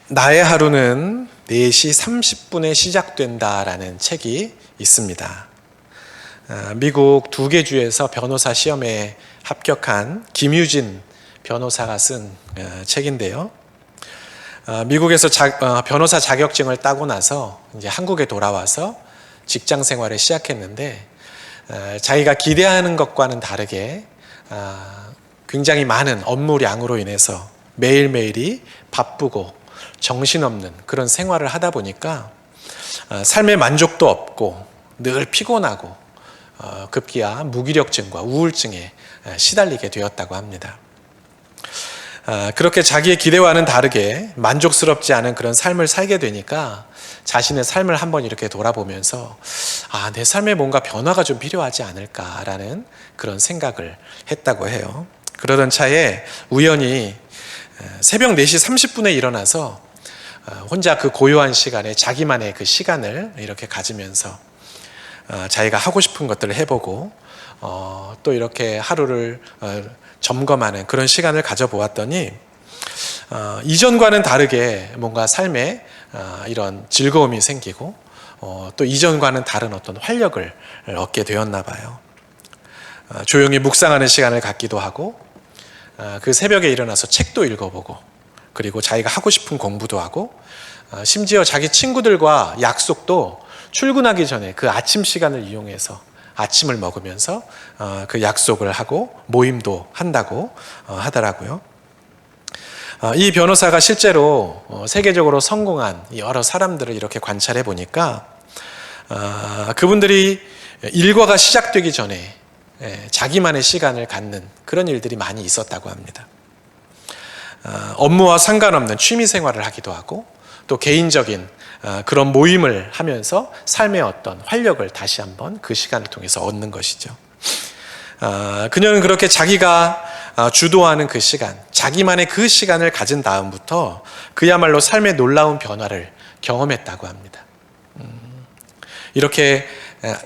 나의 하루는 4시 30분에 시작된다라는 책이 있습니다. 미국 2개 주에서 변호사 시험에 합격한 김유진 변호사가 쓴 책인데요. 미국에서 변호사 자격증을 따고 나서 이제 한국에 돌아와서 직장 생활을 시작했는데 자기가 기대하는 것과는 다르게 굉장히 많은 업무량으로 인해서 매일매일이 바쁘고 정신없는 그런 생활을 하다 보니까 삶의 만족도 없고 늘 피곤하고 급기야 무기력증과 우울증에 시달리게 되었다고 합니다. 그렇게 자기의 기대와는 다르게 만족스럽지 않은 그런 삶을 살게 되니까 자신의 삶을 한번 이렇게 돌아보면서 내 삶에 뭔가 변화가 좀 필요하지 않을까라는 그런 생각을 했다고 해요. 그러던 차에 우연히 새벽 4시 30분에 일어나서 혼자 그 고요한 시간에 자기만의 그 시간을 이렇게 가지면서 자기가 하고 싶은 것들을 해보고 또 이렇게 하루를 점검하는 그런 시간을 가져보았더니 이전과는 다르게 뭔가 삶에 이런 즐거움이 생기고 또 이전과는 다른 어떤 활력을 얻게 되었나 봐요. 조용히 묵상하는 시간을 갖기도 하고 그 새벽에 일어나서 책도 읽어보고 그리고 자기가 하고 싶은 공부도 하고 심지어 자기 친구들과 약속도 출근하기 전에 그 아침 시간을 이용해서 아침을 먹으면서 그 약속을 하고 모임도 한다고 하더라고요. 이 변호사가 실제로 세계적으로 성공한 여러 사람들을 이렇게 관찰해 보니까 그분들이 일과가 시작되기 전에 자기만의 시간을 갖는 그런 일들이 많이 있었다고 합니다. 업무와 상관없는 취미 생활을 하기도 하고 또 개인적인 그런 모임을 하면서 삶의 어떤 활력을 다시 한번 그 시간을 통해서 얻는 것이죠. 그녀는 그렇게 자기가 주도하는 그 시간, 자기만의 그 시간을 가진 다음부터 그야말로 삶의 놀라운 변화를 경험했다고 합니다. 이렇게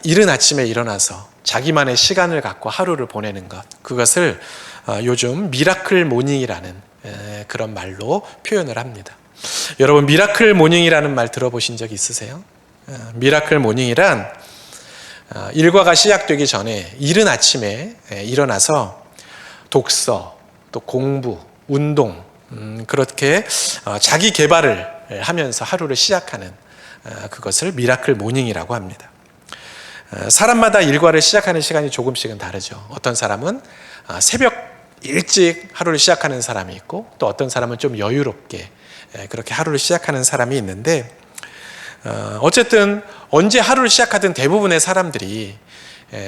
이른 아침에 일어나서 자기만의 시간을 갖고 하루를 보내는 것, 그것을 요즘 미라클 모닝이라는 그런 말로 표현을 합니다. 여러분, 미라클 모닝이라는 말 들어보신 적 있으세요? 미라클 모닝이란 일과가 시작되기 전에 이른 아침에 일어나서 독서, 또 공부, 운동, 그렇게 자기 개발을 하면서 하루를 시작하는 그것을 미라클 모닝이라고 합니다. 사람마다 일과를 시작하는 시간이 조금씩은 다르죠. 어떤 사람은 새벽 일찍 하루를 시작하는 사람이 있고 또 어떤 사람은 좀 여유롭게 그렇게 하루를 시작하는 사람이 있는데 어쨌든 언제 하루를 시작하든 대부분의 사람들이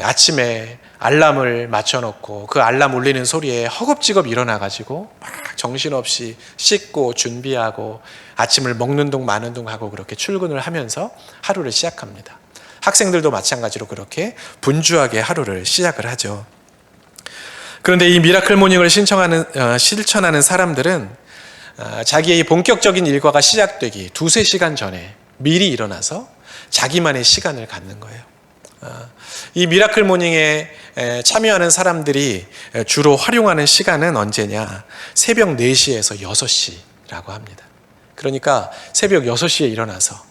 아침에 알람을 맞춰놓고 그 알람 울리는 소리에 허겁지겁 일어나가지고 막 정신없이 씻고 준비하고 아침을 먹는 둥 마는 둥 하고 그렇게 출근을 하면서 하루를 시작합니다. 학생들도 마찬가지로 그렇게 분주하게 하루를 시작을 하죠. 그런데 이 미라클 모닝을 실천하는 사람들은 자기의 본격적인 일과가 시작되기 2-3시간 전에 미리 일어나서 자기만의 시간을 갖는 거예요. 이 미라클 모닝에 참여하는 사람들이 주로 활용하는 시간은 언제냐? 새벽 4시에서 6시라고 합니다. 그러니까 새벽 6시에 일어나서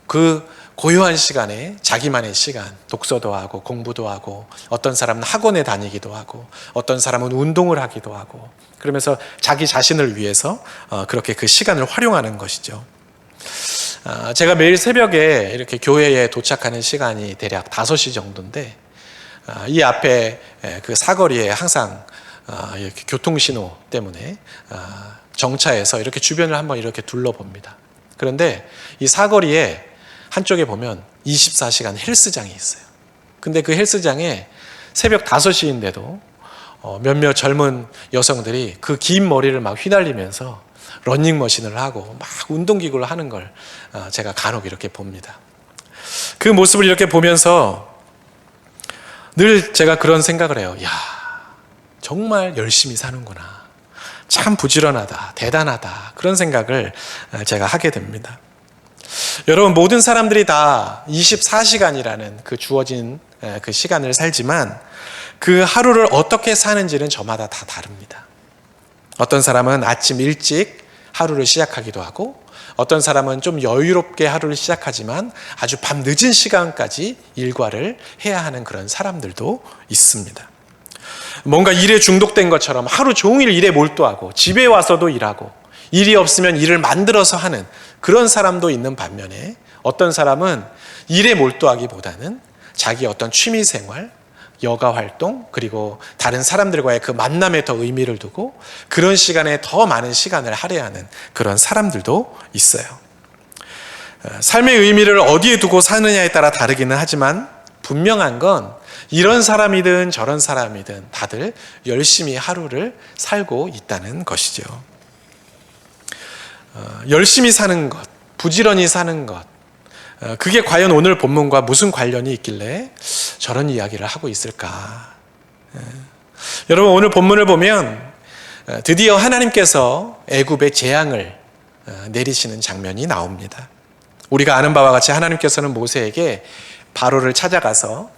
그 고요한 시간에 자기만의 시간, 독서도 하고 공부도 하고 어떤 사람은 학원에 다니기도 하고 어떤 사람은 운동을 하기도 하고 그러면서 자기 자신을 위해서 그렇게 그 시간을 활용하는 것이죠. 제가 매일 새벽에 이렇게 교회에 도착하는 시간이 대략 5시 정도인데 이 앞에 그 사거리에 항상 이렇게 교통신호 때문에 정차해서 이렇게 주변을 한번 이렇게 둘러봅니다. 그런데 이 사거리에 한쪽에 보면 24시간 헬스장이 있어요. 근데 그 헬스장에 새벽 5시인데도 몇몇 젊은 여성들이 그 긴 머리를 막 휘날리면서 러닝머신을 하고 막 운동기구를 하는 걸 제가 간혹 이렇게 봅니다. 그 모습을 이렇게 보면서 늘 제가 그런 생각을 해요. 야, 정말 열심히 사는구나. 참 부지런하다, 대단하다. 그런 생각을 제가 하게 됩니다. 여러분, 모든 사람들이 다 24시간이라는 그 주어진 그 시간을 살지만 그 하루를 어떻게 사는지는 저마다 다 다릅니다. 어떤 사람은 아침 일찍 하루를 시작하기도 하고 어떤 사람은 좀 여유롭게 하루를 시작하지만 아주 밤 늦은 시간까지 일과를 해야 하는 그런 사람들도 있습니다. 뭔가 일에 중독된 것처럼 하루 종일 일에 몰두하고 집에 와서도 일하고 일이 없으면 일을 만들어서 하는 그런 사람도 있는 반면에 어떤 사람은 일에 몰두하기보다는 자기 어떤 취미생활, 여가 활동, 그리고 다른 사람들과의 그 만남에 더 의미를 두고 그런 시간에 더 많은 시간을 할애하는 그런 사람들도 있어요. 삶의 의미를 어디에 두고 사느냐에 따라 다르기는 하지만 분명한 건 이런 사람이든 저런 사람이든 다들 열심히 하루를 살고 있다는 것이죠. 열심히 사는 것, 부지런히 사는 것, 그게 과연 오늘 본문과 무슨 관련이 있길래 저런 이야기를 하고 있을까? 여러분, 오늘 본문을 보면 드디어 하나님께서 애굽에 재앙을 내리시는 장면이 나옵니다. 우리가 아는 바와 같이 하나님께서는 모세에게 바로를 찾아가서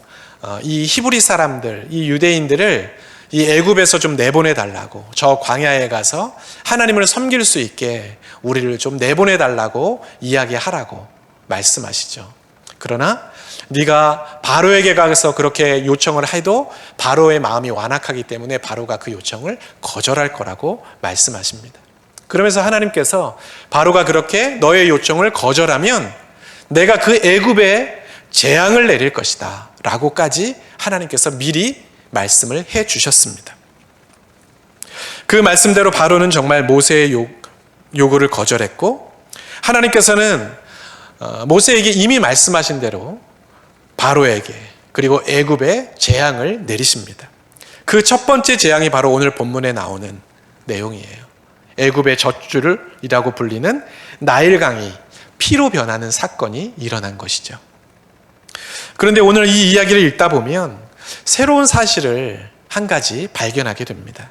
이 히브리 사람들, 이 유대인들을 이 애굽에서 좀 내보내 달라고, 저 광야에 가서 하나님을 섬길 수 있게 우리를 좀 내보내 달라고 이야기하라고 말씀하시죠. 그러나 네가 바로에게 가서 그렇게 요청을 해도 바로의 마음이 완악하기 때문에 바로가 그 요청을 거절할 거라고 말씀하십니다. 그러면서 하나님께서 바로가 그렇게 너의 요청을 거절하면 내가 그 애굽에 재앙을 내릴 것이다 라고까지 하나님께서 미리 말씀을 해 주셨습니다. 그 말씀대로 바로는 정말 모세의 요구를 거절했고 하나님께서는 모세에게 이미 말씀하신 대로 바로에게 그리고 애굽에 재앙을 내리십니다. 그 첫 번째 재앙이 바로 오늘 본문에 나오는 내용이에요. 애굽의 젖줄이라고 불리는 나일강이 피로 변하는 사건이 일어난 것이죠. 그런데 오늘 이 이야기를 읽다 보면 새로운 사실을 한 가지 발견하게 됩니다.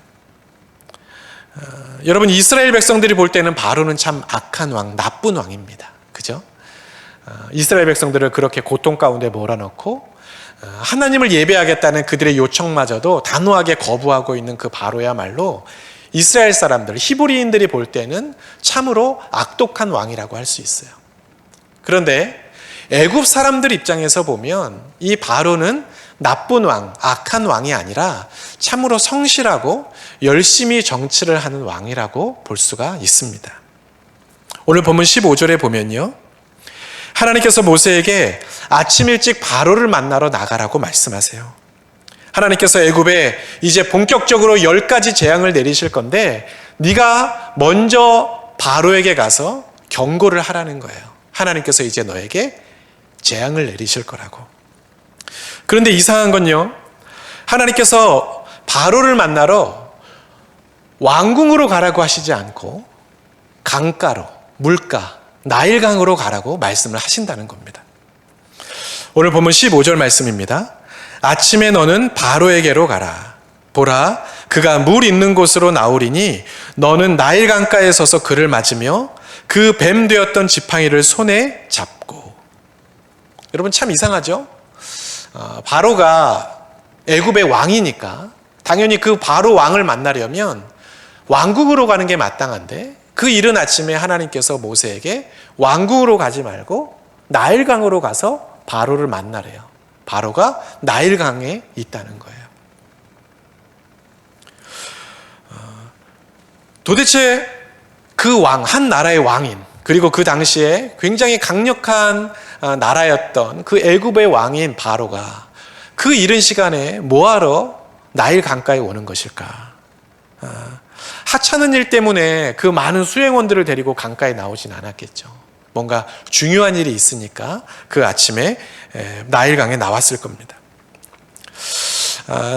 여러분, 이스라엘 백성들이 볼 때는 바로는 참 악한 왕, 나쁜 왕입니다. 그죠? 이스라엘 백성들을 그렇게 고통 가운데 몰아넣고 하나님을 예배하겠다는 그들의 요청마저도 단호하게 거부하고 있는 그 바로야말로 이스라엘 사람들, 히브리인들이 볼 때는 참으로 악독한 왕이라고 할 수 있어요. 그런데 애굽 사람들 입장에서 보면 이 바로는 나쁜 왕, 악한 왕이 아니라 참으로 성실하고 열심히 정치를 하는 왕이라고 볼 수가 있습니다. 오늘 본문 15절에 보면요, 하나님께서 모세에게 아침 일찍 바로를 만나러 나가라고 말씀하세요. 하나님께서 애굽에 이제 본격적으로 10가지 재앙을 내리실 건데 네가 먼저 바로에게 가서 경고를 하라는 거예요. 하나님께서 이제 너에게 재앙을 내리실 거라고. 그런데 이상한 건요, 하나님께서 바로를 만나러 왕궁으로 가라고 하시지 않고 강가로, 물가, 나일강으로 가라고 말씀을 하신다는 겁니다. 오늘 본문 15절 말씀입니다. 아침에 너는 바로에게로 가라. 보라, 그가 물 있는 곳으로 나오리니 너는 나일강가에 서서 그를 맞으며 그 뱀 되었던 지팡이를 손에 잡고. 여러분, 참 이상하죠? 바로가 애굽의 왕이니까 당연히 그 바로 왕을 만나려면 왕궁으로 가는 게 마땅한데 그 이른 아침에 하나님께서 모세에게 왕궁으로 가지 말고 나일강으로 가서 바로를 만나래요. 바로가 나일강에 있다는 거예요. 도대체 그 왕, 한 나라의 왕인, 그리고 그 당시에 굉장히 강력한 나라였던 그 애굽의 왕인 바로가 그 이른 시간에 뭐하러 나일 강가에 오는 것일까? 하찮은 일 때문에 그 많은 수행원들을 데리고 강가에 나오진 않았겠죠. 뭔가 중요한 일이 있으니까 그 아침에 나일강에 나왔을 겁니다.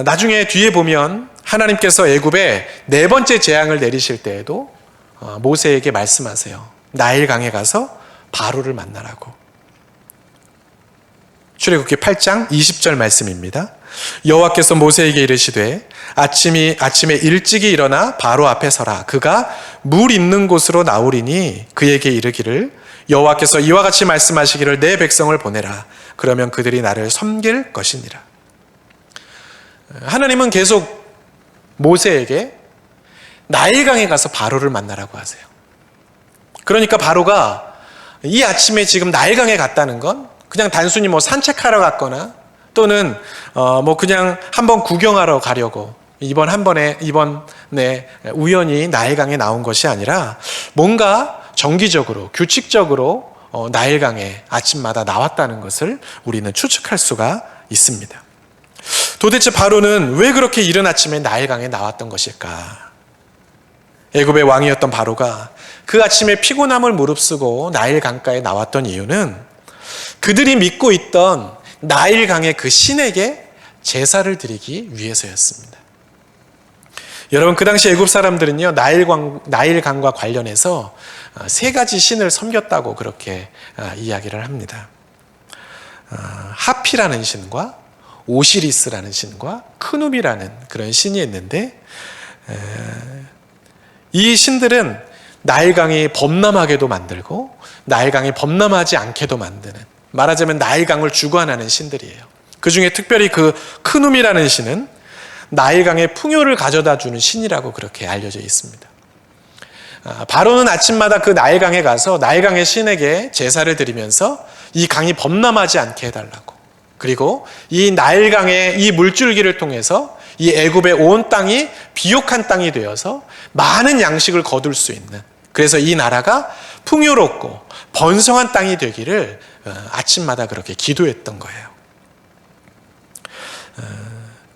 나중에 뒤에 보면 하나님께서 애굽에 4번째 재앙을 내리실 때에도 모세에게 말씀하세요. 나일강에 가서 바로를 만나라고. 출애굽기 8장 20절 말씀입니다. 여호와께서 모세에게 이르시되 아침에 일찍이 일어나 바로 앞에 서라. 그가 물 있는 곳으로 나오리니 그에게 이르기를 여호와께서 이와 같이 말씀하시기를 내 백성을 보내라. 그러면 그들이 나를 섬길 것이니라. 하나님은 계속 모세에게 나일강에 가서 바로를 만나라고 하세요. 그러니까 바로가 이 아침에 지금 나일강에 갔다는 건 그냥 단순히 뭐 산책하러 갔거나 또는 뭐 그냥 한번 구경하러 가려고 이번에 우연히 나일강에 나온 것이 아니라 뭔가 정기적으로 규칙적으로 나일강에 아침마다 나왔다는 것을 우리는 추측할 수가 있습니다. 도대체 바로는 왜 그렇게 이른 아침에 나일강에 나왔던 것일까? 애굽의 왕이었던 바로가 그 아침에 피곤함을 무릅쓰고 나일강가에 나왔던 이유는 그들이 믿고 있던 나일강의 그 신에게 제사를 드리기 위해서였습니다. 여러분, 그 당시 애굽 사람들은요, 나일강과 관련해서 세 가지 신을 섬겼다고 그렇게 이야기를 합니다. 하피라는 신과 오시리스라는 신과 크눔이라는 그런 신이 있는데, 이 신들은 나일강이 범람하게도 만들고 나일강이 범람하지 않게도 만드는, 말하자면 나일강을 주관하는 신들이에요. 그 중에 특별히 그 크눔이라는 신은 나일강의 풍요를 가져다 주는 신이라고 그렇게 알려져 있습니다. 바로는 아침마다 그 나일강에 가서 나일강의 신에게 제사를 드리면서 이 강이 범람하지 않게 해달라고, 그리고 이 나일강의 이 물줄기를 통해서 이 애굽의 온 땅이 비옥한 땅이 되어서 많은 양식을 거둘 수 있는, 그래서 이 나라가 풍요롭고 번성한 땅이 되기를 아침마다 그렇게 기도했던 거예요.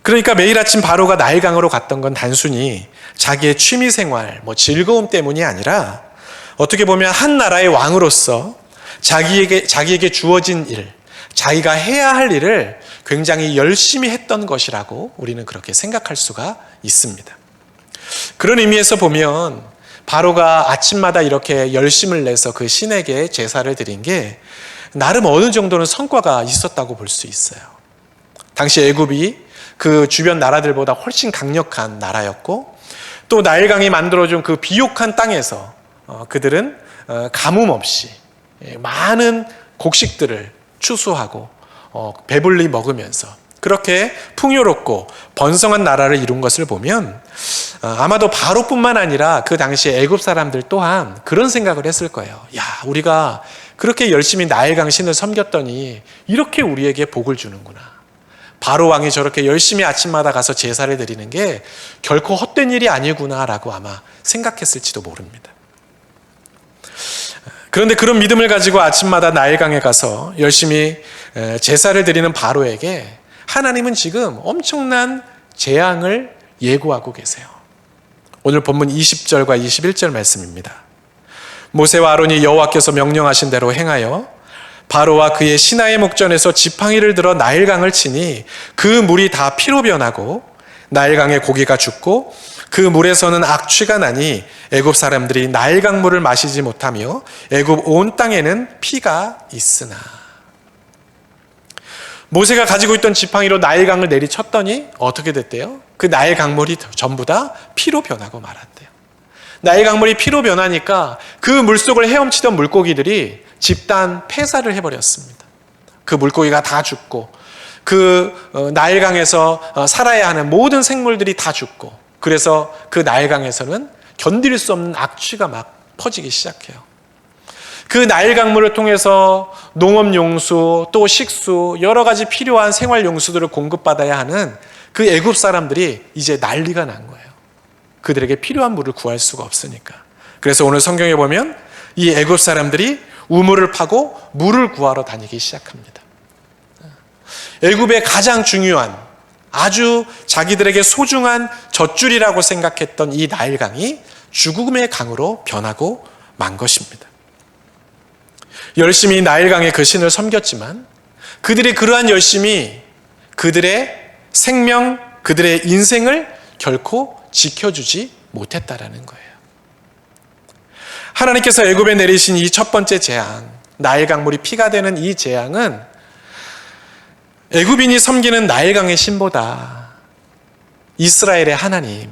그러니까 매일 아침 바로가 나일강으로 갔던 건 단순히 자기의 취미생활, 즐거움 때문이 아니라 어떻게 보면 한 나라의 왕으로서 자기에게 주어진 일, 자기가 해야 할 일을 굉장히 열심히 했던 것이라고 우리는 그렇게 생각할 수가 있습니다. 그런 의미에서 보면 바로가 아침마다 이렇게 열심을 내서 그 신에게 제사를 드린 게 나름 어느 정도는 성과가 있었다고 볼 수 있어요. 당시 애굽이 그 주변 나라들보다 훨씬 강력한 나라였고, 또 나일강이 만들어준 그 비옥한 땅에서 그들은 가뭄 없이 많은 곡식들을 추수하고 배불리 먹으면서 그렇게 풍요롭고 번성한 나라를 이룬 것을 보면 아마도 바로뿐만 아니라 그 당시 애굽 사람들 또한 그런 생각을 했을 거예요. 야, 우리가 그렇게 열심히 나일강 신을 섬겼더니 이렇게 우리에게 복을 주는구나. 바로 왕이 저렇게 열심히 아침마다 가서 제사를 드리는 게 결코 헛된 일이 아니구나라고 아마 생각했을지도 모릅니다. 그런데 그런 믿음을 가지고 아침마다 나일강에 가서 열심히 제사를 드리는 바로에게 하나님은 지금 엄청난 재앙을 예고하고 계세요. 오늘 본문 20절과 21절 말씀입니다. 모세와 아론이 여호와께서 명령하신 대로 행하여 바로와 그의 신하의 목전에서 지팡이를 들어 나일강을 치니 그 물이 다 피로 변하고 나일강의 고기가 죽고 그 물에서는 악취가 나니 애굽 사람들이 나일강 물을 마시지 못하며 애굽 온 땅에는 피가 있으나. 모세가 가지고 있던 지팡이로 나일강을 내리쳤더니 어떻게 됐대요? 그 나일강물이 전부 다 피로 변하고 말았대요. 나일강물이 피로 변하니까 그 물속을 헤엄치던 물고기들이 집단 폐사를 해버렸습니다. 그 물고기가 다 죽고 그 나일강에서 살아야 하는 모든 생물들이 다 죽고, 그래서 그 나일강에서는 견딜 수 없는 악취가 막 퍼지기 시작해요. 그 나일강물을 통해서 농업용수, 또 식수, 여러 가지 필요한 생활용수들을 공급받아야 하는 그 애굽 사람들이 이제 난리가 난 거예요. 그들에게 필요한 물을 구할 수가 없으니까. 그래서 오늘 성경에 보면 이 애굽 사람들이 우물을 파고 물을 구하러 다니기 시작합니다. 애굽의 가장 중요한, 아주 자기들에게 소중한 젖줄이라고 생각했던 이 나일강이 죽음의 강으로 변하고 만 것입니다. 열심히 나일강의 그 신을 섬겼지만 그들의 그러한 열심이 그들의 생명, 그들의 인생을 결코 지켜주지 못했다라는 거예요. 하나님께서 애굽에 내리신 이 첫 번째 재앙, 나일강물이 피가 되는 이 재앙은 애굽인이 섬기는 나일강의 신보다 이스라엘의 하나님,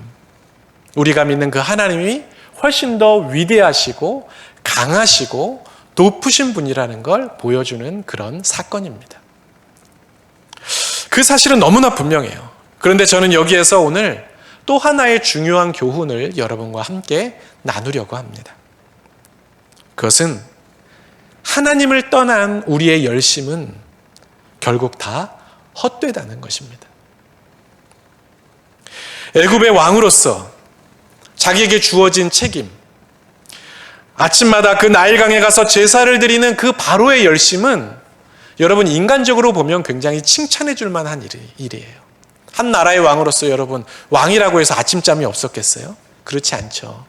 우리가 믿는 그 하나님이 훨씬 더 위대하시고 강하시고 높으신 분이라는 걸 보여주는 그런 사건입니다. 그 사실은 너무나 분명해요. 그런데 저는 여기에서 오늘 또 하나의 중요한 교훈을 여러분과 함께 나누려고 합니다. 그것은 하나님을 떠난 우리의 열심은 결국 다 헛되다는 것입니다. 애굽의 왕으로서 자기에게 주어진 책임, 아침마다 그 나일강에 가서 제사를 드리는 그 바로의 열심은 여러분 인간적으로 보면 굉장히 칭찬해 줄 만한 일이에요. 한 나라의 왕으로서 여러분 왕이라고 해서 아침잠이 없었겠어요? 그렇지 않죠.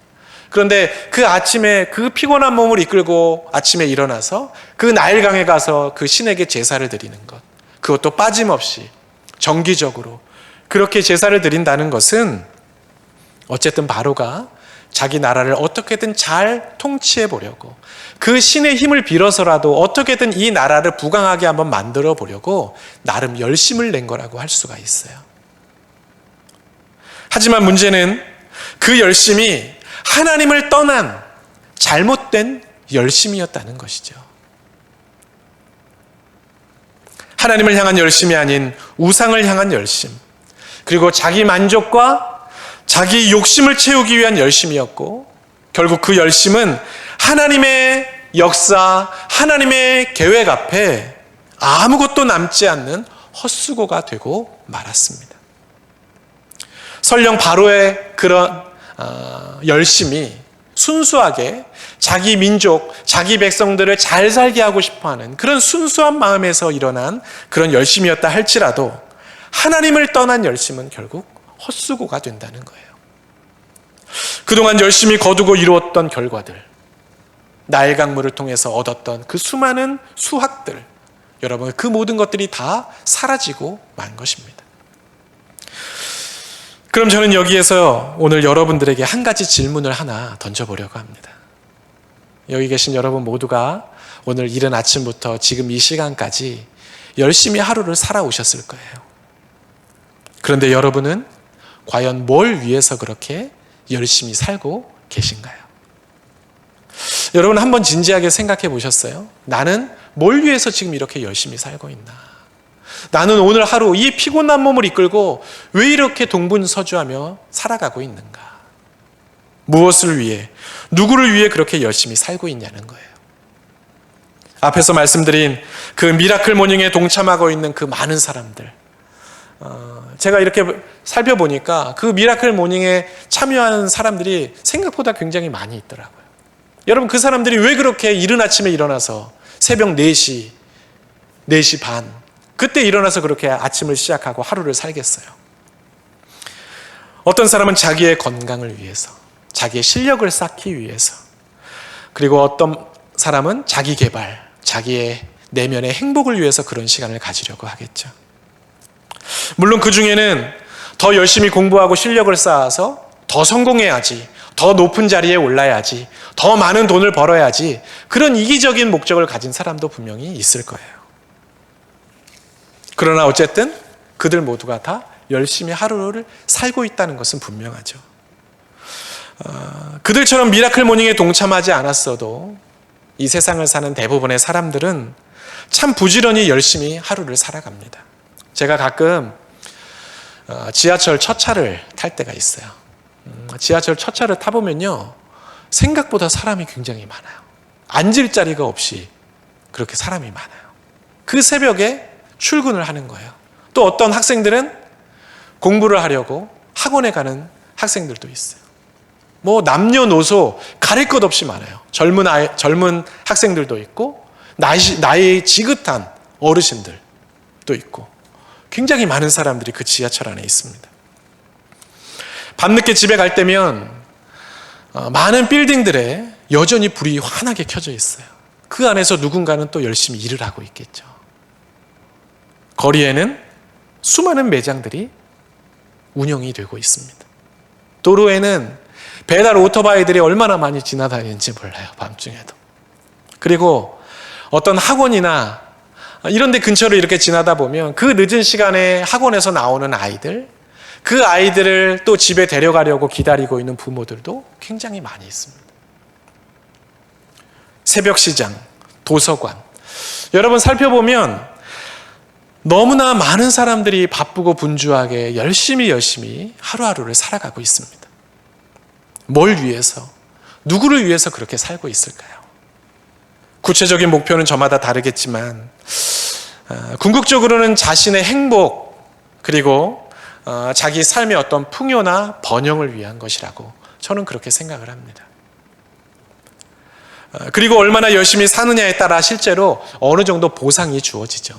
그런데 그 아침에 그 피곤한 몸을 이끌고 아침에 일어나서 그 나일강에 가서 그 신에게 제사를 드리는 것, 그것도 빠짐없이 정기적으로 그렇게 제사를 드린다는 것은 어쨌든 바로가 자기 나라를 어떻게든 잘 통치해 보려고, 그 신의 힘을 빌어서라도 어떻게든 이 나라를 부강하게 한번 만들어 보려고 나름 열심을 낸 거라고 할 수가 있어요. 하지만 문제는 그 열심이 하나님을 떠난 잘못된 열심이었다는 것이죠. 하나님을 향한 열심이 아닌 우상을 향한 열심, 그리고 자기 만족과 자기 욕심을 채우기 위한 열심이었고, 결국 그 열심은 하나님의 역사, 하나님의 계획 앞에 아무것도 남지 않는 헛수고가 되고 말았습니다. 설령 바로의 그런 열심이 순수하게 자기 민족, 자기 백성들을 잘 살게 하고 싶어하는 그런 순수한 마음에서 일어난 그런 열심이었다 할지라도 하나님을 떠난 열심은 결국 헛수고가 된다는 거예요. 그동안 열심히 거두고 이루었던 결과들, 나일강물을 통해서 얻었던 그 수많은 수확들, 여러분 그 모든 것들이 다 사라지고 만 것입니다. 그럼 저는 여기에서 오늘 여러분들에게 한 가지 질문을 하나 던져보려고 합니다. 여기 계신 여러분 모두가 오늘 이른 아침부터 지금 이 시간까지 열심히 하루를 살아오셨을 거예요. 그런데 여러분은 과연 뭘 위해서 그렇게 열심히 살고 계신가요? 여러분 한번 진지하게 생각해 보셨어요? 나는 뭘 위해서 지금 이렇게 열심히 살고 있나? 나는 오늘 하루 이 피곤한 몸을 이끌고 왜 이렇게 동분서주하며 살아가고 있는가? 무엇을 위해, 누구를 위해 그렇게 열심히 살고 있냐는 거예요. 앞에서 말씀드린 그 미라클 모닝에 동참하고 있는 그 많은 사람들, 제가 이렇게 살펴보니까 그 미라클 모닝에 참여하는 사람들이 생각보다 굉장히 많이 있더라고요. 여러분 그 사람들이 왜 그렇게 이른 아침에 일어나서 새벽 4시, 4시 반 그때 일어나서 그렇게 아침을 시작하고 하루를 살겠어요? 어떤 사람은 자기의 건강을 위해서, 자기의 실력을 쌓기 위해서, 그리고 어떤 사람은 자기 개발, 자기의 내면의 행복을 위해서 그런 시간을 가지려고 하겠죠. 물론 그 중에는 더 열심히 공부하고 실력을 쌓아서 더 성공해야지, 더 높은 자리에 올라야지, 더 많은 돈을 벌어야지, 그런 이기적인 목적을 가진 사람도 분명히 있을 거예요. 그러나 어쨌든 그들 모두가 다 열심히 하루를 살고 있다는 것은 분명하죠. 그들처럼 미라클 모닝에 동참하지 않았어도 이 세상을 사는 대부분의 사람들은 참 부지런히 열심히 하루를 살아갑니다. 제가 가끔 지하철 첫차를 탈 때가 있어요. 지하철 첫차를 타보면요, 생각보다 사람이 굉장히 많아요. 앉을 자리가 없이 그렇게 사람이 많아요. 그 새벽에 출근을 하는 거예요. 또 어떤 학생들은 공부를 하려고 학원에 가는 학생들도 있어요. 뭐 남녀노소 가릴 것 없이 많아요. 젊은 학생들도 있고 나이 지긋한 어르신들도 있고 굉장히 많은 사람들이 그 지하철 안에 있습니다. 밤늦게 집에 갈 때면 많은 빌딩들에 여전히 불이 환하게 켜져 있어요. 그 안에서 누군가는 또 열심히 일을 하고 있겠죠. 거리에는 수많은 매장들이 운영이 되고 있습니다. 도로에는 배달 오토바이들이 얼마나 많이 지나다니는지 몰라요, 밤중에도. 그리고 어떤 학원이나 이런 데 근처를 이렇게 지나다 보면 그 늦은 시간에 학원에서 나오는 아이들, 그 아이들을 또 집에 데려가려고 기다리고 있는 부모들도 굉장히 많이 있습니다. 새벽 시장, 도서관, 여러분 살펴보면 너무나 많은 사람들이 바쁘고 분주하게 열심히 하루하루를 살아가고 있습니다. 뭘 위해서, 누구를 위해서 그렇게 살고 있을까요? 구체적인 목표는 저마다 다르겠지만 궁극적으로는 자신의 행복 그리고 자기 삶의 어떤 풍요나 번영을 위한 것이라고 저는 그렇게 생각을 합니다. 그리고 얼마나 열심히 사느냐에 따라 실제로 어느 정도 보상이 주어지죠.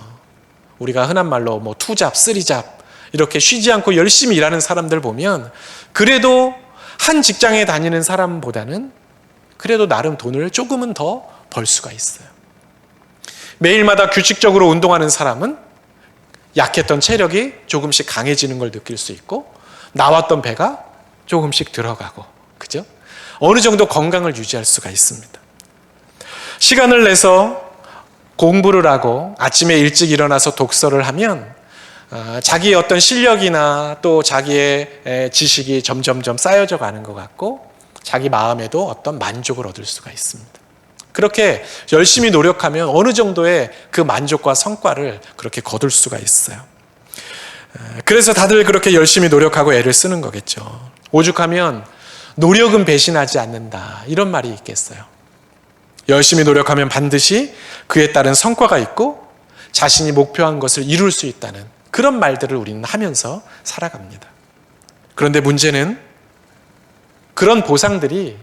우리가 흔한 말로 뭐 투잡, 쓰리잡 이렇게 쉬지 않고 열심히 일하는 사람들 보면 그래도 한 직장에 다니는 사람보다는 그래도 나름 돈을 조금은 더 벌 수가 있어요. 매일마다 규칙적으로 운동하는 사람은 약했던 체력이 조금씩 강해지는 걸 느낄 수 있고 나왔던 배가 조금씩 들어가고, 그죠? 어느 정도 건강을 유지할 수가 있습니다. 시간을 내서 공부를 하고 아침에 일찍 일어나서 독서를 하면 자기의 어떤 실력이나 또 자기의 지식이 점점점 쌓여져 가는 것 같고 자기 마음에도 어떤 만족을 얻을 수가 있습니다. 그렇게 열심히 노력하면 어느 정도의 그 만족과 성과를 그렇게 거둘 수가 있어요. 그래서 다들 그렇게 열심히 노력하고 애를 쓰는 거겠죠. 오죽하면 노력은 배신하지 않는다 이런 말이 있겠어요. 열심히 노력하면 반드시 그에 따른 성과가 있고 자신이 목표한 것을 이룰 수 있다는 그런 말들을 우리는 하면서 살아갑니다. 그런데 문제는 그런 보상들이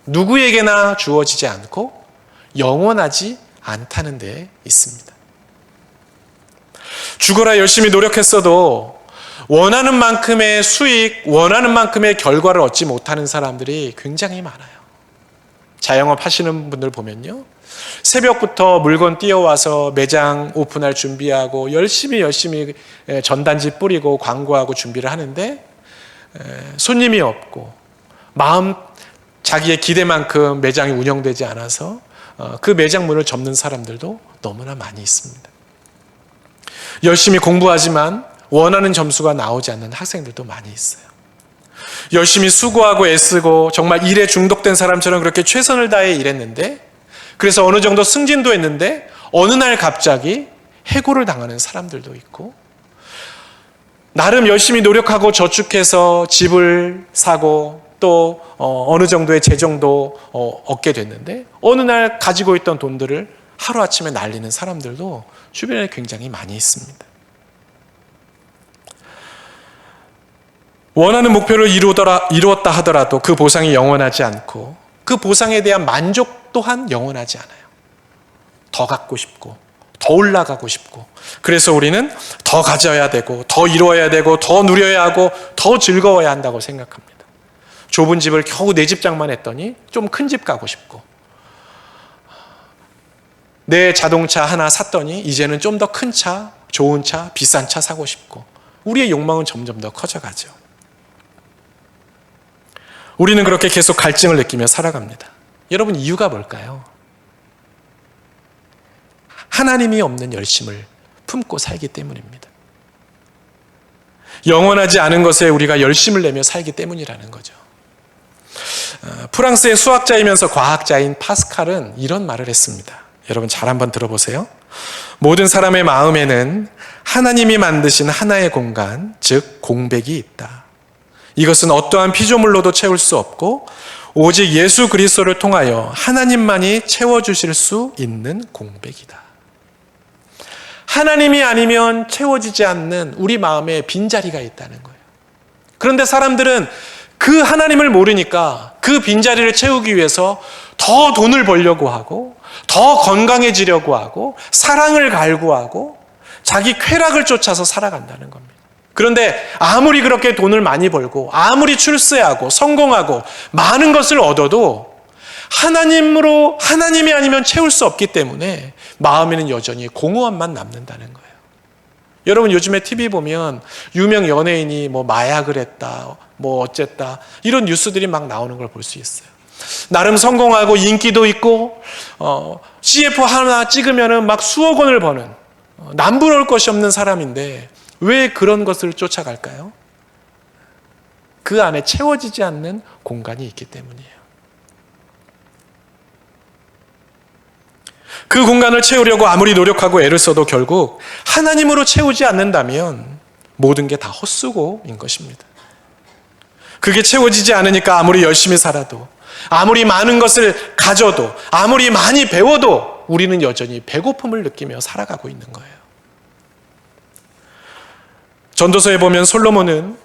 누구에게나 주어지지 않고 영원하지 않다는 데 있습니다. 죽어라 열심히 노력했어도 원하는 만큼의 수익, 원하는 만큼의 결과를 얻지 못하는 사람들이 굉장히 많아요. 자영업 하시는 분들 보면요, 새벽부터 물건 띄워와서 매장 오픈할 준비하고 열심히 전단지 뿌리고 광고하고 준비를 하는데 손님이 없고 자기의 기대만큼 매장이 운영되지 않아서 그 매장 문을 접는 사람들도 너무나 많이 있습니다. 열심히 공부하지만 원하는 점수가 나오지 않는 학생들도 많이 있어요. 열심히 수고하고 애쓰고 정말 일에 중독된 사람처럼 그렇게 최선을 다해 일했는데 그래서 어느 정도 승진도 했는데 어느 날 갑자기 해고를 당하는 사람들도 있고 나름 열심히 노력하고 저축해서 집을 사고 또 어느 정도의 재정도 얻게 됐는데 어느 날 가지고 있던 돈들을 하루아침에 날리는 사람들도 주변에 굉장히 많이 있습니다. 원하는 목표를 이루었다 하더라도 그 보상이 영원하지 않고 그 보상에 대한 만족 또한 영원하지 않아요. 더 갖고 싶고 더 올라가고 싶고 그래서 우리는 더 가져야 되고 더 이루어야 되고 더 누려야 하고 더 즐거워야 한다고 생각합니다. 좁은 집을 겨우 4집장만 했더니 좀 큰 집 가고 싶고 내 자동차 하나 샀더니 이제는 좀 더 큰 차, 좋은 차, 비싼 차 사고 싶고 우리의 욕망은 점점 더 커져가죠. 우리는 그렇게 계속 갈증을 느끼며 살아갑니다. 여러분 이유가 뭘까요? 하나님이 없는 열심을 품고 살기 때문입니다. 영원하지 않은 것에 우리가 열심을 내며 살기 때문이라는 거죠. 프랑스의 수학자이면서 과학자인 파스칼은 이런 말을 했습니다. 여러분 잘 한번 들어보세요. 모든 사람의 마음에는 하나님이 만드신 하나의 공간, 즉 공백이 있다. 이것은 어떠한 피조물로도 채울 수 없고 오직 예수 그리스도를 통하여 하나님만이 채워주실 수 있는 공백이다. 하나님이 아니면 채워지지 않는 우리 마음에 빈자리가 있다는 거예요. 그런데 사람들은 그 하나님을 모르니까 그 빈자리를 채우기 위해서 더 돈을 벌려고 하고 더 건강해지려고 하고 사랑을 갈구하고 자기 쾌락을 쫓아서 살아간다는 겁니다. 그런데 아무리 그렇게 돈을 많이 벌고 아무리 출세하고 성공하고 많은 것을 얻어도 하나님이 아니면 채울 수 없기 때문에 마음에는 여전히 공허함만 남는다는 거예요. 여러분 요즘에 TV 보면 유명 연예인이 뭐 마약을 했다, 뭐 어쨌다 이런 뉴스들이 막 나오는 걸 볼 수 있어요. 나름 성공하고 인기도 있고 CF 하나 찍으면은 막 수억 원을 버는 남부러울 것이 없는 사람인데 왜 그런 것을 쫓아갈까요? 그 안에 채워지지 않는 공간이 있기 때문이에요. 그 공간을 채우려고 아무리 노력하고 애를 써도 결국 하나님으로 채우지 않는다면 모든 게 다 헛수고인 것입니다. 그게 채워지지 않으니까 아무리 열심히 살아도 아무리 많은 것을 가져도 아무리 많이 배워도 우리는 여전히 배고픔을 느끼며 살아가고 있는 거예요. 전도서에 보면 솔로몬은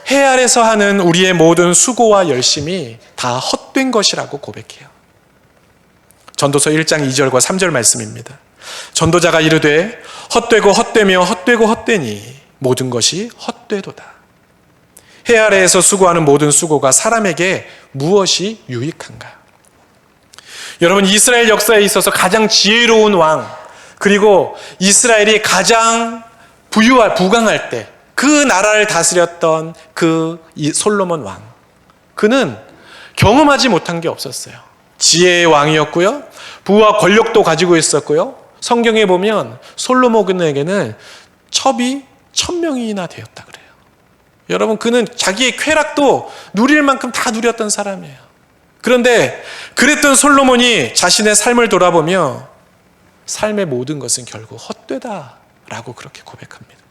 해 아래서 하는 우리의 모든 수고와 열심이 다 헛된 것이라고 고백해요. 전도서 1장 2절과 3절 말씀입니다. 전도자가 이르되 헛되고 헛되며 헛되고 헛되니 모든 것이 헛되도다. 해 아래에서 수고하는 모든 수고가 사람에게 무엇이 유익한가? 여러분, 이스라엘 역사에 있어서 가장 지혜로운 왕, 그리고 이스라엘이 가장 부강할 때 그 나라를 다스렸던 그 솔로몬 왕, 그는 경험하지 못한 게 없었어요. 지혜의 왕이었고요, 부와 권력도 가지고 있었고요. 성경에 보면 솔로몬에게는 첩이 1000명이나 되었다 그래요. 여러분, 그는 자기의 쾌락도 누릴 만큼 다 누렸던 사람이에요. 그런데 그랬던 솔로몬이 자신의 삶을 돌아보며 삶의 모든 것은 결국 헛되다라고 그렇게 고백합니다.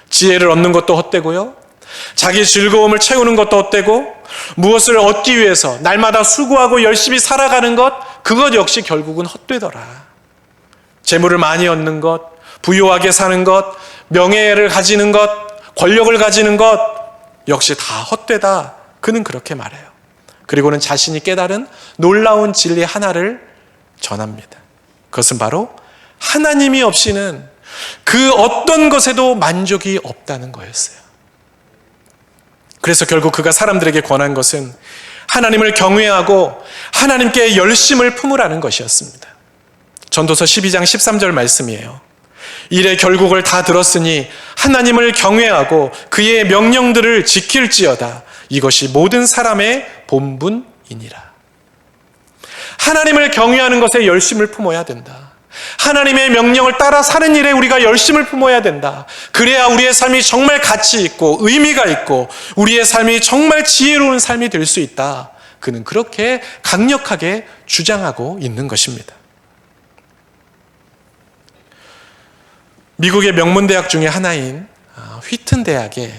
지혜를 얻는 것도 헛되고요, 자기 즐거움을 채우는 것도 헛되고, 무엇을 얻기 위해서 날마다 수고하고 열심히 살아가는 것, 그것 역시 결국은 헛되더라. 재물을 많이 얻는 것, 부유하게 사는 것, 명예를 가지는 것, 권력을 가지는 것 역시 다 헛되다. 그는 그렇게 말해요. 그리고는 자신이 깨달은 놀라운 진리 하나를 전합니다. 그것은 바로 하나님이 없이는 그 어떤 것에도 만족이 없다는 거였어요. 그래서 결국 그가 사람들에게 권한 것은 하나님을 경외하고 하나님께 열심을 품으라는 것이었습니다. 전도서 12장 13절 말씀이에요. 이래 결국을 다 들었으니 하나님을 경외하고 그의 명령들을 지킬지어다. 이것이 모든 사람의 본분이니라. 하나님을 경외하는 것에 열심을 품어야 된다. 하나님의 명령을 따라 사는 일에 우리가 열심을 품어야 된다. 그래야 우리의 삶이 정말 가치 있고 의미가 있고 우리의 삶이 정말 지혜로운 삶이 될 수 있다. 그는 그렇게 강력하게 주장하고 있는 것입니다. 미국의 명문대학 중에 하나인 휘튼 대학에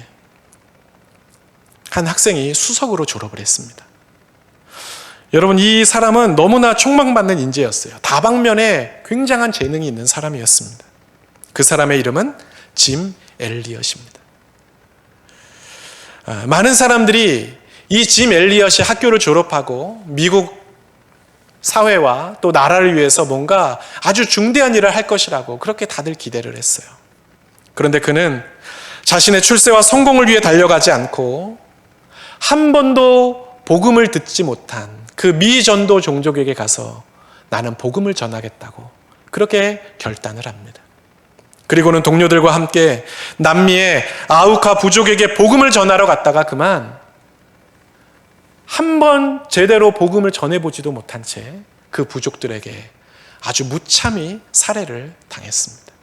한 학생이 수석으로 졸업을 했습니다. 여러분, 이 사람은 너무나 촉망받는 인재였어요. 다방면에 굉장한 재능이 있는 사람이었습니다. 그 사람의 이름은 짐 엘리엇입니다. 많은 사람들이 이 짐 엘리엇이 학교를 졸업하고 미국 사회와 또 나라를 위해서 뭔가 아주 중대한 일을 할 것이라고 그렇게 다들 기대를 했어요. 그런데 그는 자신의 출세와 성공을 위해 달려가지 않고 한 번도 복음을 듣지 못한 그 미전도 종족에게 가서 나는 복음을 전하겠다고 그렇게 결단을 합니다. 그리고는 동료들과 함께 남미의 아우카 부족에게 복음을 전하러 갔다가 그만 한 번 제대로 복음을 전해보지도 못한 채 그 부족들에게 아주 무참히 살해를 당했습니다.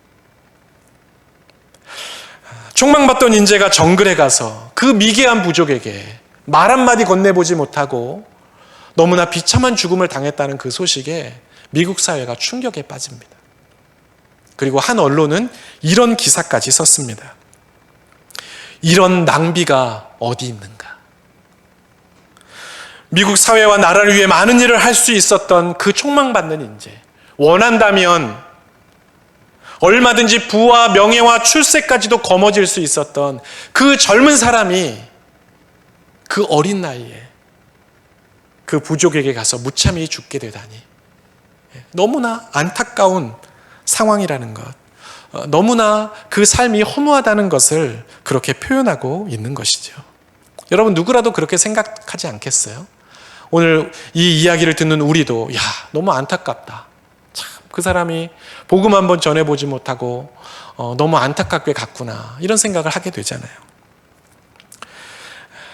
촉망받던 인재가 정글에 가서 그 미개한 부족에게 말 한마디 건네보지 못하고 너무나 비참한 죽음을 당했다는 그 소식에 미국 사회가 충격에 빠집니다. 그리고 한 언론은 이런 기사까지 썼습니다. 이런 낭비가 어디 있는가? 미국 사회와 나라를 위해 많은 일을 할 수 있었던 그 촉망받는 인재, 원한다면 얼마든지 부와 명예와 출세까지도 거머쥘 수 있었던 그 젊은 사람이 그 어린 나이에 그 부족에게 가서 무참히 죽게 되다니, 너무나 안타까운 상황이라는 것, 너무나 그 삶이 허무하다는 것을 그렇게 표현하고 있는 것이죠. 여러분, 누구라도 그렇게 생각하지 않겠어요? 오늘 이 이야기를 듣는 우리도 너무 안타깝다. 참, 그 사람이 복음 한번 전해보지 못하고 너무 안타깝게 갔구나, 이런 생각을 하게 되잖아요.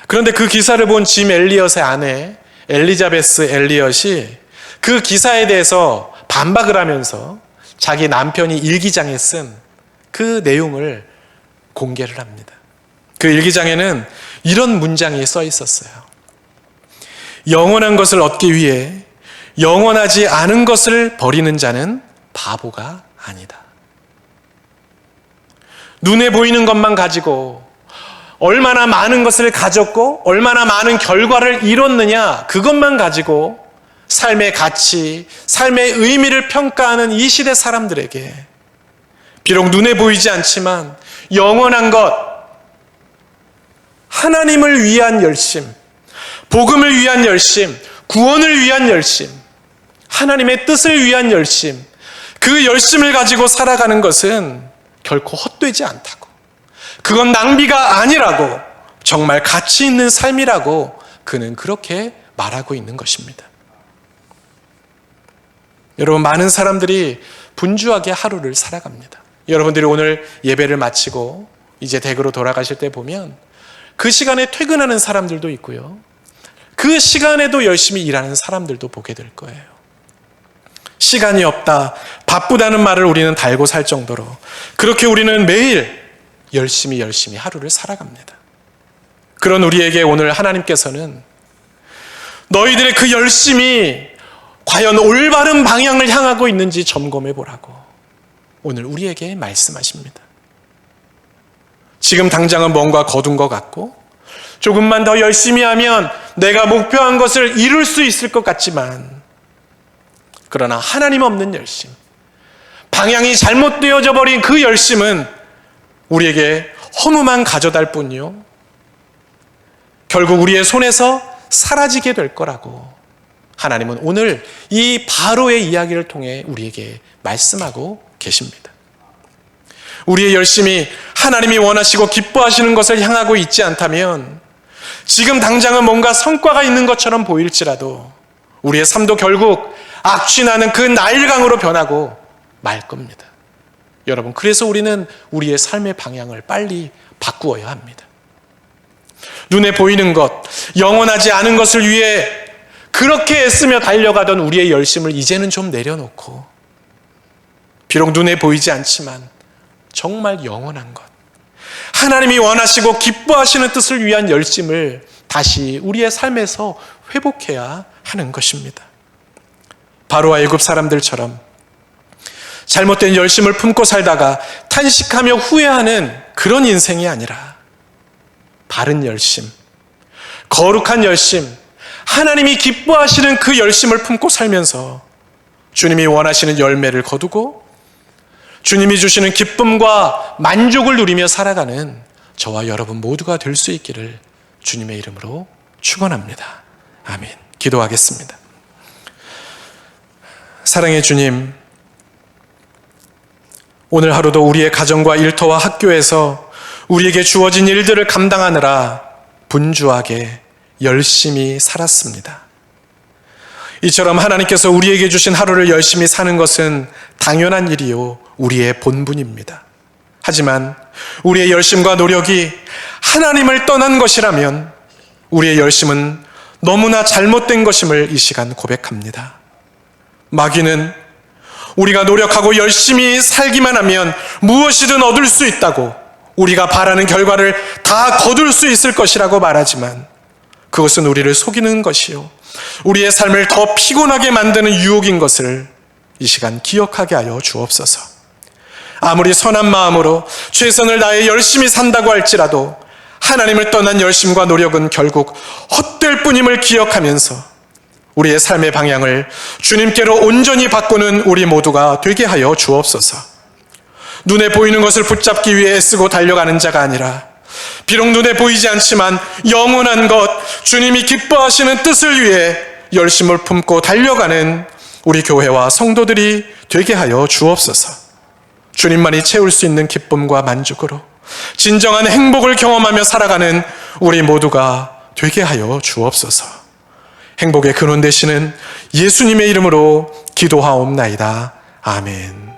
그런데 그 기사를 본 짐 엘리엇의 아내 엘리자베스 엘리엇이 그 기사에 대해서 반박을 하면서 자기 남편이 일기장에 쓴 그 내용을 공개를 합니다. 그 일기장에는 이런 문장이 써 있었어요. 영원한 것을 얻기 위해 영원하지 않은 것을 버리는 자는 바보가 아니다. 눈에 보이는 것만 가지고 얼마나 많은 것을 가졌고 얼마나 많은 결과를 이뤘느냐, 그것만 가지고 삶의 가치, 삶의 의미를 평가하는 이 시대 사람들에게 비록 눈에 보이지 않지만 영원한 것, 하나님을 위한 열심, 복음을 위한 열심, 구원을 위한 열심, 하나님의 뜻을 위한 열심, 그 열심을 가지고 살아가는 것은 결코 헛되지 않다고, 그건 낭비가 아니라고, 정말 가치 있는 삶이라고 그는 그렇게 말하고 있는 것입니다. 여러분, 많은 사람들이 분주하게 하루를 살아갑니다. 여러분들이 오늘 예배를 마치고 이제 댁으로 돌아가실 때 보면 그 시간에 퇴근하는 사람들도 있고요, 그 시간에도 열심히 일하는 사람들도 보게 될 거예요. 시간이 없다, 바쁘다는 말을 우리는 달고 살 정도로 그렇게 우리는 매일 열심히 하루를 살아갑니다. 그런 우리에게 오늘 하나님께서는 너희들의 그 열심이 과연 올바른 방향을 향하고 있는지 점검해 보라고 오늘 우리에게 말씀하십니다. 지금 당장은 뭔가 거둔 것 같고 조금만 더 열심히 하면 내가 목표한 것을 이룰 수 있을 것 같지만, 그러나 하나님 없는 열심, 방향이 잘못되어져 버린 그 열심은 우리에게 허무만 가져다일 뿐이요, 결국 우리의 손에서 사라지게 될 거라고 하나님은 오늘 이 바로의 이야기를 통해 우리에게 말씀하고 계십니다. 우리의 열심이 하나님이 원하시고 기뻐하시는 것을 향하고 있지 않다면 지금 당장은 뭔가 성과가 있는 것처럼 보일지라도 우리의 삶도 결국 악취나는 그 나일강으로 변하고 말 겁니다. 여러분, 그래서 우리는 우리의 삶의 방향을 빨리 바꾸어야 합니다. 눈에 보이는 것, 영원하지 않은 것을 위해 그렇게 애쓰며 달려가던 우리의 열심을 이제는 좀 내려놓고, 비록 눈에 보이지 않지만 정말 영원한 것, 하나님이 원하시고 기뻐하시는 뜻을 위한 열심을 다시 우리의 삶에서 회복해야 하는 것입니다. 바로와 애굽 사람들처럼 잘못된 열심을 품고 살다가 탄식하며 후회하는 그런 인생이 아니라 바른 열심, 거룩한 열심, 하나님이 기뻐하시는 그 열심을 품고 살면서 주님이 원하시는 열매를 거두고 주님이 주시는 기쁨과 만족을 누리며 살아가는 저와 여러분 모두가 될 수 있기를 주님의 이름으로 축원합니다. 아멘. 기도하겠습니다. 사랑의 주님, 오늘 하루도 우리의 가정과 일터와 학교에서 우리에게 주어진 일들을 감당하느라 분주하게 열심히 살았습니다. 이처럼 하나님께서 우리에게 주신 하루를 열심히 사는 것은 당연한 일이요, 우리의 본분입니다. 하지만 우리의 열심과 노력이 하나님을 떠난 것이라면 우리의 열심은 너무나 잘못된 것임을 이 시간 고백합니다. 마귀는 우리가 노력하고 열심히 살기만 하면 무엇이든 얻을 수 있다고, 우리가 바라는 결과를 다 거둘 수 있을 것이라고 말하지만 그것은 우리를 속이는 것이요, 우리의 삶을 더 피곤하게 만드는 유혹인 것을 이 시간 기억하게 하여 주옵소서. 아무리 선한 마음으로 최선을 다해 열심히 산다고 할지라도 하나님을 떠난 열심과 노력은 결국 헛될 뿐임을 기억하면서 우리의 삶의 방향을 주님께로 온전히 바꾸는 우리 모두가 되게 하여 주옵소서. 눈에 보이는 것을 붙잡기 위해 애쓰고 달려가는 자가 아니라 비록 눈에 보이지 않지만 영원한 것, 주님이 기뻐하시는 뜻을 위해 열심을 품고 달려가는 우리 교회와 성도들이 되게 하여 주옵소서. 주님만이 채울 수 있는 기쁨과 만족으로 진정한 행복을 경험하며 살아가는 우리 모두가 되게 하여 주옵소서. 행복의 근원 되시는 예수님의 이름으로 기도하옵나이다. 아멘.